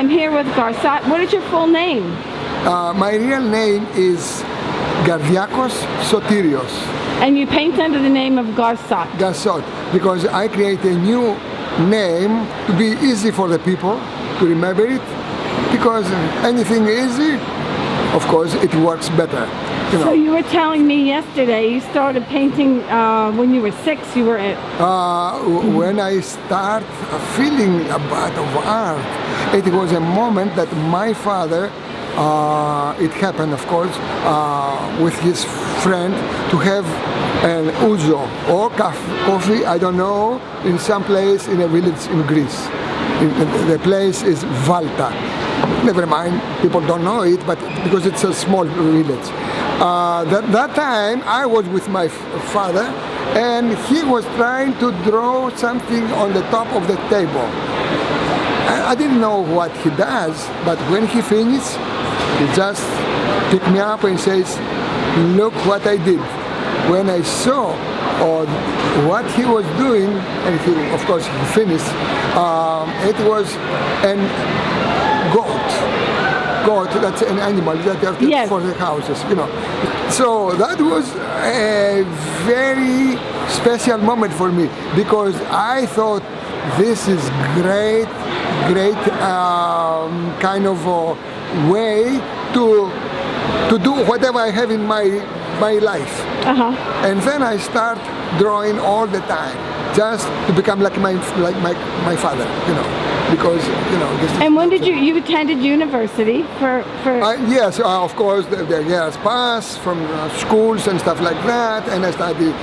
I'm here with Garsot. What is your full name? My real name is Gardiakos Sotirios. And you paint under the name of Garsot. Garsot, because I create a new name to be easy for the people to remember it. Because anything easy, of course, it works better. You know. So you were telling me yesterday you started painting when you were 6. You were at... When I start feeling about of art, it was a moment that my father, it happened, of course, with his friend to have an ouzo or coffee, I don't know, in some place in a village in Greece. The place is Valta. Never mind, people don't know it, but because it's a small village. That time I was with my father and he was trying to draw something on the top of the table. I didn't know what he does, but when he finished, he just picked me up and says, look what I did. When I saw what he was doing, and he, of course he finished, it was an goat, that's an animal that you have to, yes, for the houses, you know. So that was a very special moment for me because I thought this is great kind of way to do whatever I have in my life. And then I start drawing all the time, just to become like my father, you know. Because, you know, this and when did you attended university for yes, of course, the years passed from schools and stuff like that, and I studied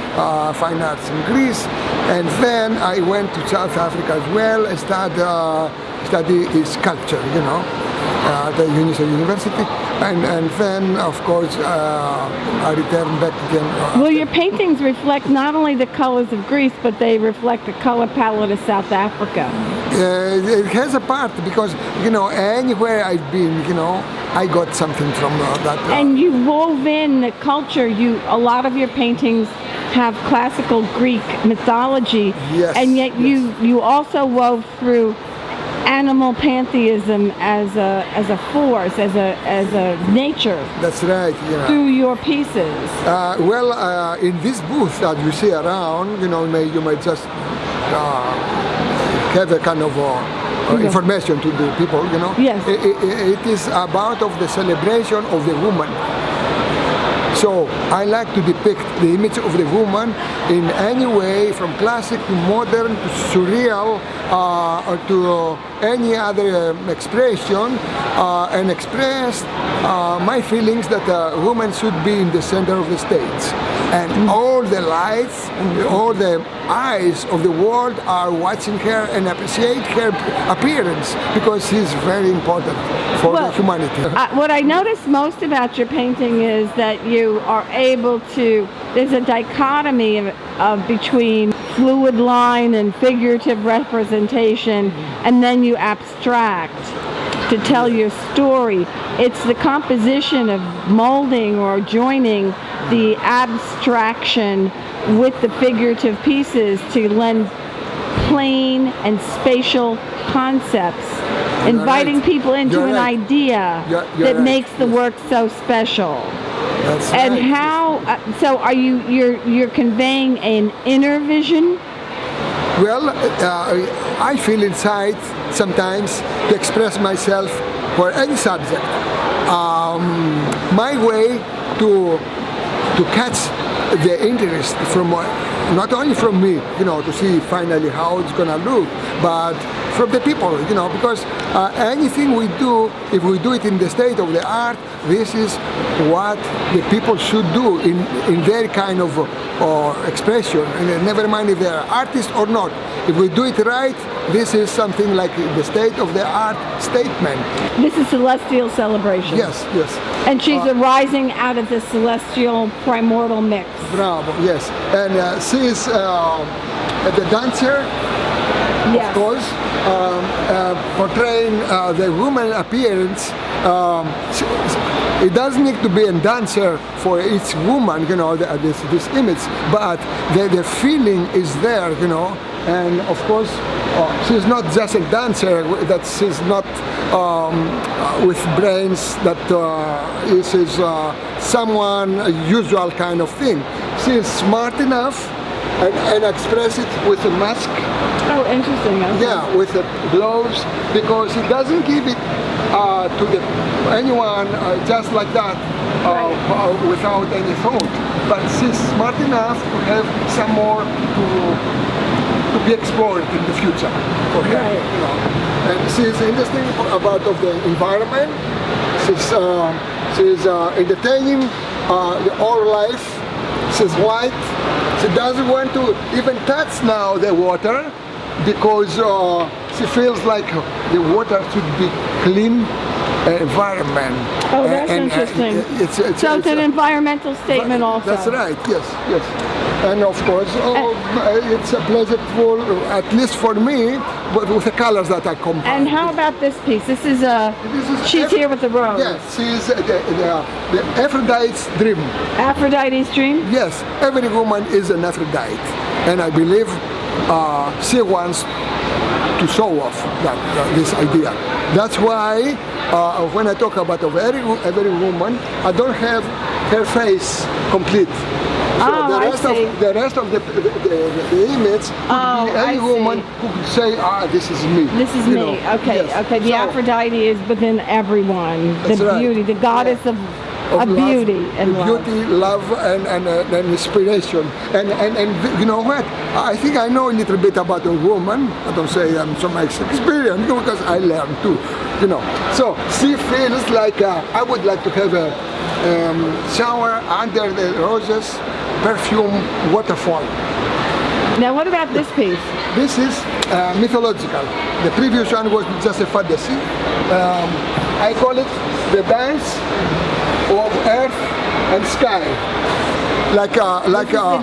fine arts in Greece, and then I went to South Africa as well and studied sculpture, you know, at the university, and then, of course, I returned back again. Well, your paintings reflect not only the colors of Greece, but they reflect the color palette of South Africa. It has a part because, you know, anywhere I've been, you know, I got something from that. And you wove in the culture. A lot of your paintings have classical Greek mythology, yes, and yet you also wove through animal pantheism as a force, as a nature. That's right. Yeah. Through your pieces. In this booth that you see around, you know, you might just have a kind of information to the people, you know. Yes. It is about of the celebration of the woman. So I like to depict the image of the woman in any way, from classic to modern to surreal or to any other expression, and express my feelings that a woman should be in the center of the stage. And all the lights, all the eyes of the world are watching her and appreciate her appearance because she's very important for the humanity. What I notice most about your painting is that you are able to, there's a dichotomy between fluid line and figurative representation, and then you abstract to tell your story. It's the composition of molding or joining the abstraction with the figurative pieces to lend plane and spatial concepts, inviting people into an idea that makes the work so special. That's and right. How? So are you're conveying an inner vision? Well, I feel inside sometimes to express myself for any subject. My way to catch the interest from not only from me, you know, to see finally how it's gonna look, but from the people, you know, because anything we do, if we do it in the state of the art, this is what the people should do in their kind of expression, and never mind if they are artists or not. If we do it right, this is something like the state of the art statement. This is celestial celebration. Yes, yes. And she's arising out of the celestial primordial mix. Bravo, yes. And she is the dancer, yes, of course, portraying the woman appearance. It doesn't need to be a dancer for each woman, you know, this image, but the feeling is there, you know, and of course she's not just a dancer, that she's not with brains, that she's someone, a usual kind of thing. She's smart enough and express it with a mask. Oh, interesting. Okay. Yeah, with the gloves, because it doesn't give it to anyone just like that, without any thought. But she's smart enough to have some more to be explored in the future for her. Right. You know. And she's interesting about of the environment. She's entertaining the whole life. She's white. She doesn't want to even touch now the water, because she feels like the water should be clean environment. Oh, that's interesting. So it's an environmental statement also. That's right, yes, yes. And of course, it's a pleasurable, at least for me, but with the colors that I combine. And how about this piece? This is she's here with the rose. Yes, she's the Aphrodite's dream. Aphrodite's dream? Yes, every woman is an Aphrodite. And I believe she wants to show off this idea. That's why when I talk about every woman, I don't have her face complete. So the rest of the image could be any woman who could say, this is me. This is me. Okay, yes. Okay. The Aphrodite is within everyone. The beauty, the goddess of beauty and love. Beauty, love, and inspiration. And you know what? I think I know a little bit about a woman. I don't say I'm so much experienced, because I learned too. You know. So she feels like I would like to have a shower under the roses, perfume, waterfall. Now what about this piece? This is mythological. The previous one was just a fantasy. I call it the dance of earth and sky. The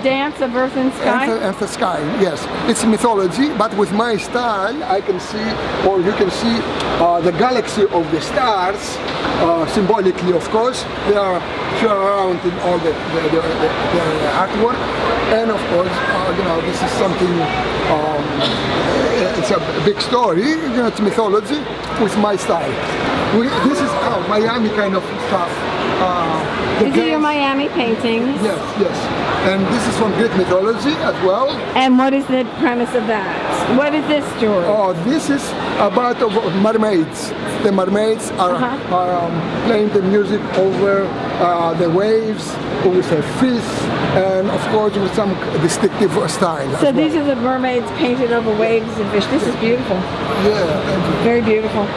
dance of earth and sky? Earth and sky, yes. It's mythology, but with my style I can see, or you can see, the galaxy of the stars, symbolically of course. They are around in all the artwork. And of course, you know, this is something, it's a big story, you know, it's mythology with my style. This is Miami kind of stuff. These are your Miami paintings? Yes, yes. And this is from Greek mythology as well. And what is the premise of that? What is this story? Oh, this is about mermaids. The mermaids are playing the music over the waves with a fish, and of course with some distinctive style. So these are the mermaids painted over waves and fish. This is beautiful. Yeah, thank you. Very beautiful.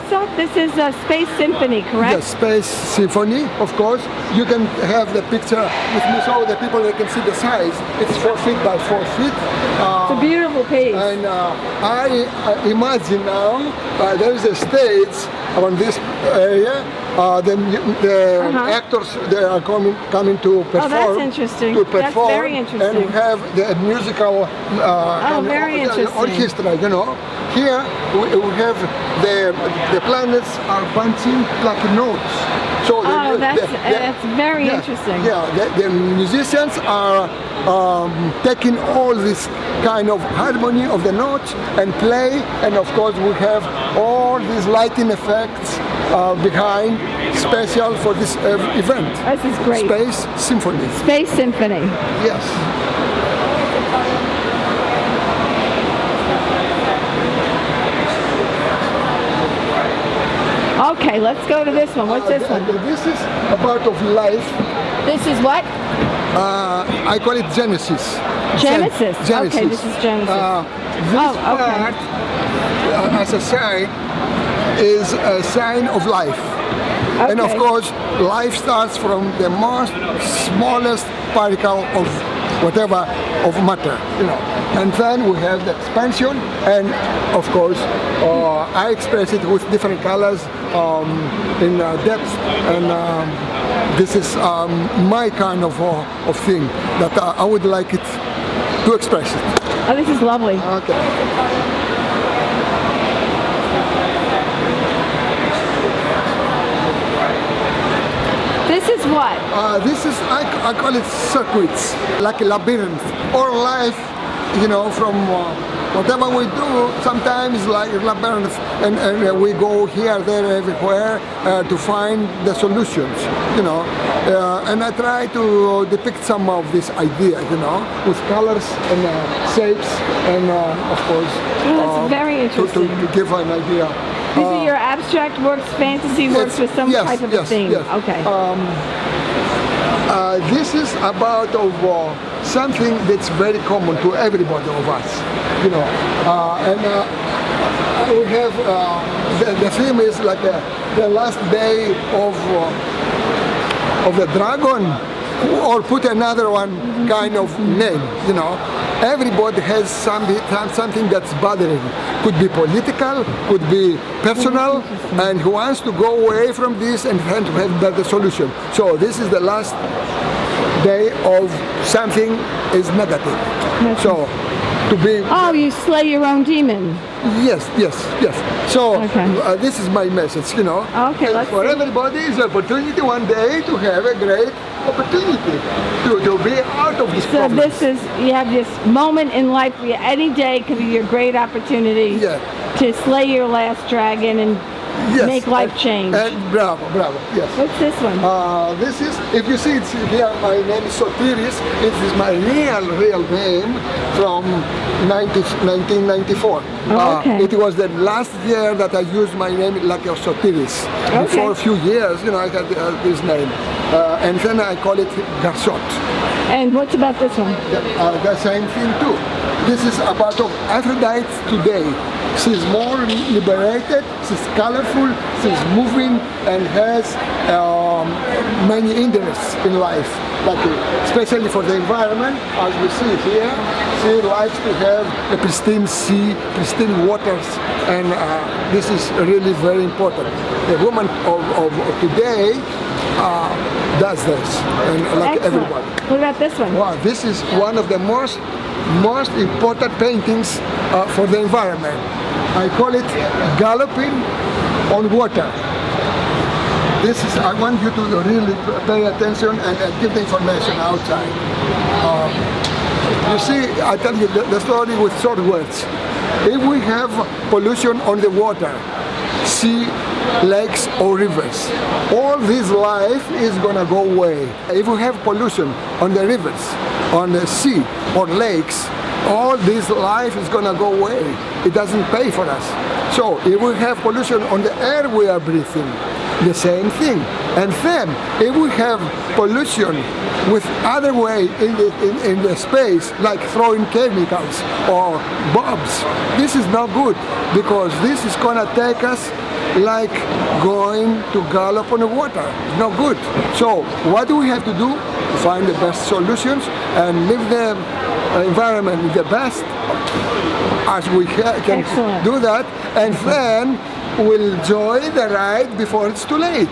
So this is a Space Symphony, correct? Yes, Space Symphony, of course. You can have the picture with me so the people they can see the size. It's 4 feet by 4 feet. It's a beautiful piece. And I imagine now there is a stage around this area. The actors, they are coming to perform. Oh, that's interesting. To perform, that's very interesting. And we have the musical very interesting. orchestra, you know. Here we have the planets are punching like notes. So that's very interesting. Yeah, the musicians are taking all this kind of harmony of the notes and play, and of course we have all these lighting effects behind, special for this event. This is great. Space Symphony. Space Symphony. Yes. Okay, let's go to this one. What's this one? This is a part of life. This is what? I call it Genesis. Genesis. Genesis. Okay, this is Genesis. This part, as a sign, is a sign of life. Okay. And of course, life starts from the most smallest particle of whatever of matter, you know. And then we have the expansion, and of course, I express it with different colors in depth, and this is my kind of thing that I would like it to express it. Oh, this is lovely. Okay. This is what? This is, I call it circuits, like a labyrinth, or life, you know, from whatever we do, sometimes like labyrinth, and we go here, there, everywhere to find the solutions, you know. And I try to depict some of these ideas, you know, with colors and shapes, and of course, That's very interesting. to give an idea. These are your abstract works, fantasy works with some type of a theme. Yes. Okay. This is about something that's very common to everybody of us, you know. We have the theme is like the last day of the dragon, or put another one kind of name, you know. Everybody has something that's bothering. Could be political, could be personal, and who wants to go away from this and try to have better solution. So this is the last day of something is negative. So to be... Oh, you slay your own demon. Yes. So Okay. this is my message, you know. Okay, let's For see. everybody is an opportunity one day to have a great opportunity to be out of this So problem. this is, you have this moment in life where any day could be your great opportunity Yeah. to slay your last dragon and Yes, make life change. And bravo, yes. What's this one? This is, if you see it's here, my name is Sotiris. It is my real name from 1994. Oh, okay. It was the last year that I used my name like a Sotiris. Okay. Before a few years, you know, I had this name. And then I call it Garçot. And what's about this one? The same thing too. This is about of Aphrodite today. She's more liberated, she's colorful, she's moving, and has many interests in life. Like, especially for the environment, as we see here, she likes to have a pristine sea, pristine waters, and this is really very important. The woman of today does this, and like Excellent. everybody. What about this one? Wow, this is one of the most important paintings for the environment. I call it Galloping on Water. This is, I want you to really pay attention and give the information outside. You see, I tell you the story with short words. If we have pollution on the water, sea, lakes or rivers, all this life is gonna go away. If we have pollution on the rivers, on the sea or lakes, all this life is gonna go away. It doesn't pay for us. So if we have pollution on the air we are breathing, the same thing. And then if we have pollution with other way in the space, like throwing chemicals or bombs, this is not good, because this is gonna take us like going to gallop on the water. It's not good. So what do we have to do? Find the best solutions and live the environment the best as we can Excellent. do that, and then we'll enjoy the ride before it's too late.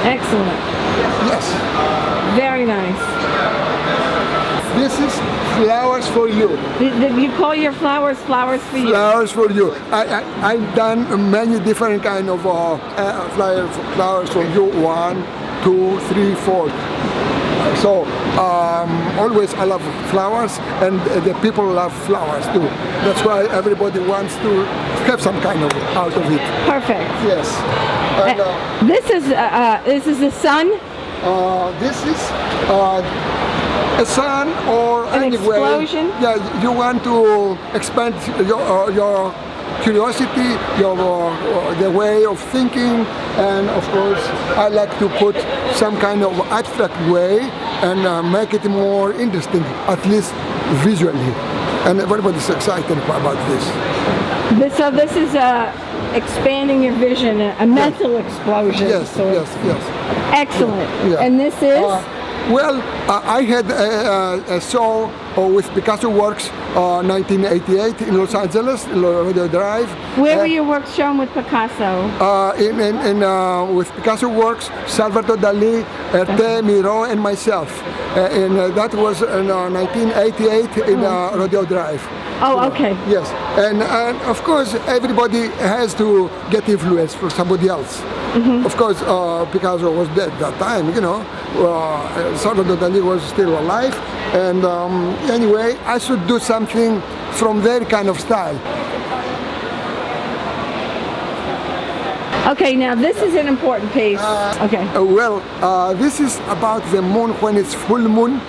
Excellent. Yes. Very nice. This is flowers for you. You call your flowers flowers for you. Flowers for you. I've done many different kind of flowers for you. 1, 2, 3, 4. So always I love flowers, and the people love flowers too. That's why everybody wants to have some kind of out of it. Perfect. Yes. And, This is the sun. this is a sun, or An anyway. explosion? Yeah, you want to expand your curiosity, the way of thinking, and of course I like to put some kind of abstract way and make it more interesting, at least visually. And everybody's excited about this. So this is expanding your vision, a mental explosion. Yes, sort of. yes. Excellent. Yeah. And this is? Well, I had a show with Picasso Works 1988 in Los Angeles, Rodeo Drive. Where were your works shown with Picasso? With Picasso Works, Salvador Dali, Erte, Miro, and myself. And that was in 1988 in Rodeo Drive. Oh, okay. Yes, and of course everybody has to get influence from somebody else. Mm-hmm. Of course, Picasso was dead that time, you know. Salvador Dali was still alive, and anyway, I should do something from their kind of style. Okay, now this is an important piece. Okay. This is about the moon when it's full moon,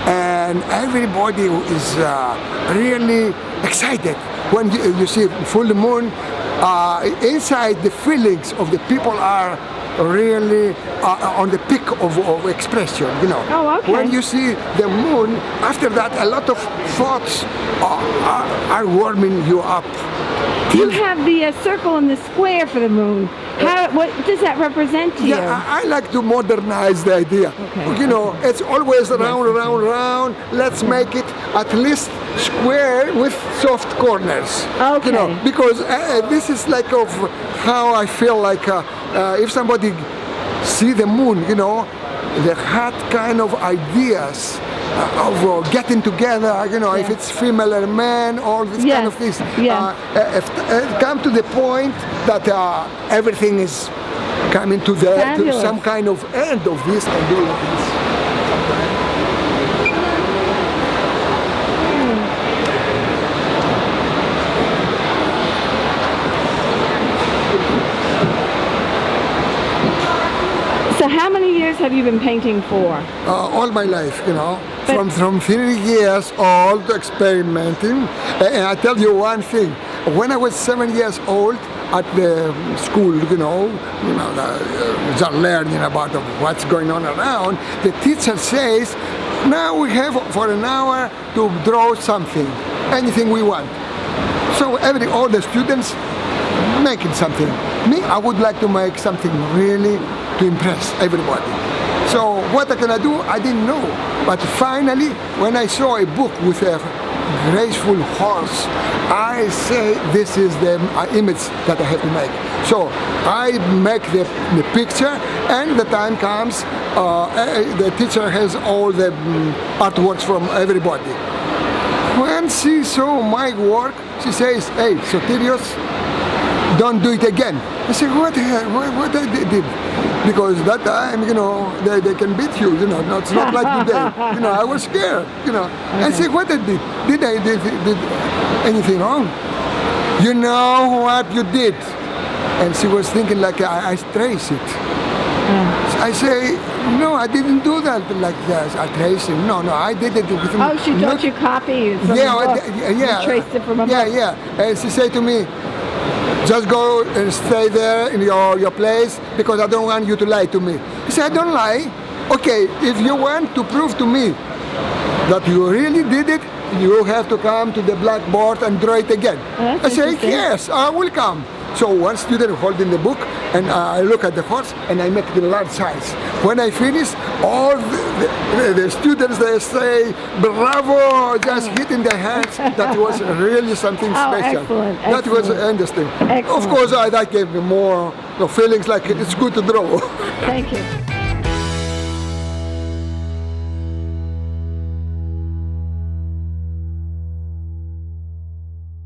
and everybody is really excited when you see full moon. Inside, the feelings of the people are really on the peak of expression, you know. Oh, okay. When you see the moon, after that, a lot of thoughts are warming you up. You have the circle and the square for the moon. What does that represent to you? Yeah, I like to modernize the idea. Okay. You know, it's always round. Let's make it at least square with soft corners. Okay. You know, because this is like of how I feel like if somebody see the moon, you know, they had kind of ideas of getting together, you know, if it's female or man, all this kind of things. Come to the point that everything is coming to some kind of end of this and do like this. So how many years have you been painting for? All my life, you know, from 3 years old experimenting. And I tell you one thing, when I was 7 years old at the school, you know, just learning about what's going on around, the teacher says, now we have for an hour to draw something, anything we want. So all the students making something. Me, I would like to make something really to impress everybody. So what can I do? I didn't know. But finally, when I saw a book with a graceful horse, I say this is the image that I have to make. So I make the picture, and the time comes, the teacher has all the artworks from everybody. When she saw my work, she says, hey, Sotirios, don't do it again. I said, what I did? Because that time, you know, they can beat you, you know, it's not like today. You know, I was scared, you know. I said, what I did? Did I did anything wrong? You know what you did? And she was thinking like I trace it. I say, no, I didn't do that like that. I traced it. No, I did it with. Oh, she taught you copy from the book. You traced it from a book. Yeah. And she said to me, just go and stay there in your place because I don't want you to lie to me. I said, I don't lie. Okay, if you want to prove to me that you really did it, you have to come to the blackboard and draw it again. I say, yes, I will come. So one student holding the book, and I look at the horse, and I make the large size. When I finish, all the students, they say, bravo, just hitting their hands. That was really something special. Excellent. That was interesting. Excellent. Of course, that gave me more feelings like it's good to draw. Thank you.